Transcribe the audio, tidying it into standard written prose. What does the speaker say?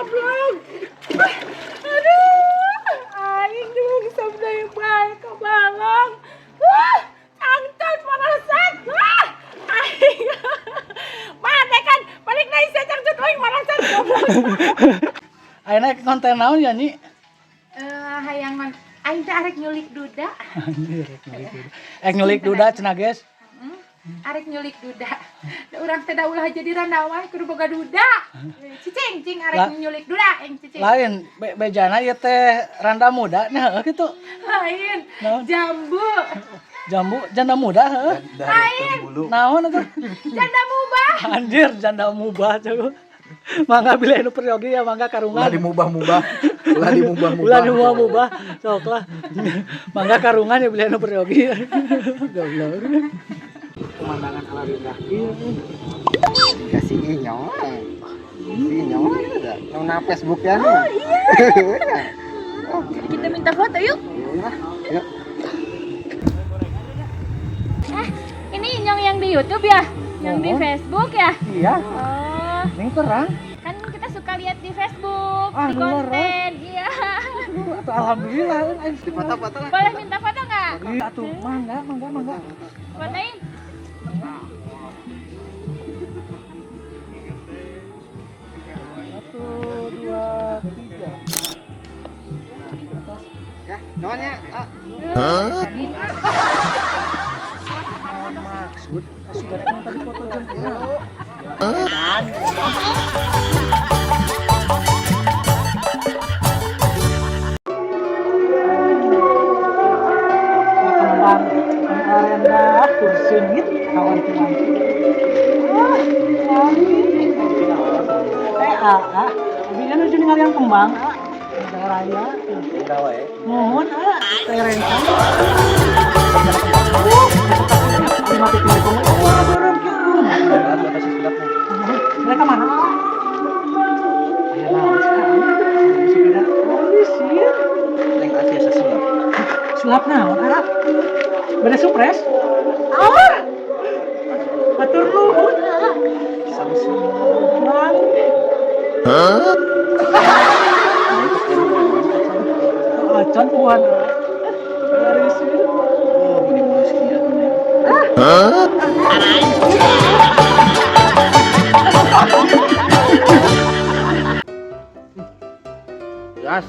goblok. Aduh, aing jeung sabda bae ka balang. Angkat marasan. Aing. Mana kan balik deui saya cangcut euy marasan goblok. Ayeuna konten naon ya Nyi? Hayang man aing teh arek nyulik duda. Anjir, nyulik duda cenah guys. Arek nyulik duda. Da urang teh da ulah jadi randawa kudu boga duda. Cicing arek nyulik duda eng cicing. Lain bejana ieu teh randa muda nah kitu. Lain. Jambu. Jambu janda muda heuh. Lain. Naon atuh? Janda mubah. Anjir, janda mubah coba. Mangga bila anu peryogi ya mangga karungan. Ulah dimubah-mubah. Ulah dimubah-mubah. Ulah dimubah-mubah. Sok lah. Mangga karungan ya bila anu peryogi. Goblok. Pemandangan alam indah ieu. Kasih inyong. Inyong ada. Nona Facebook ya. Oh iya. Kita minta foto yuk. Yuk. Ini Inyong yang di YouTube ya? Yang di Facebook ya? Iya. Oh, Ning terang. kan kita suka lihat di Facebook, Ah, di bener, konten. Iya. Alhamdulillah. Di foto-foto lah. Boleh minta foto nggak? Iya tuh, mangga. Fotoin. Satu, dua, tiga. Ya, nonnya. Maksud, sudah tadi foto jam berapa? Kembang arena kursingit kawan teman. Bisa nuju yang kembang. Raya. Gawe. Mohon terengkan. Mereka mana? Yang Asia sesulap. Sulap naon, Arab? Bade supres? Awar! Batur nuhun, Arab. Bang. Acan puan. Gas.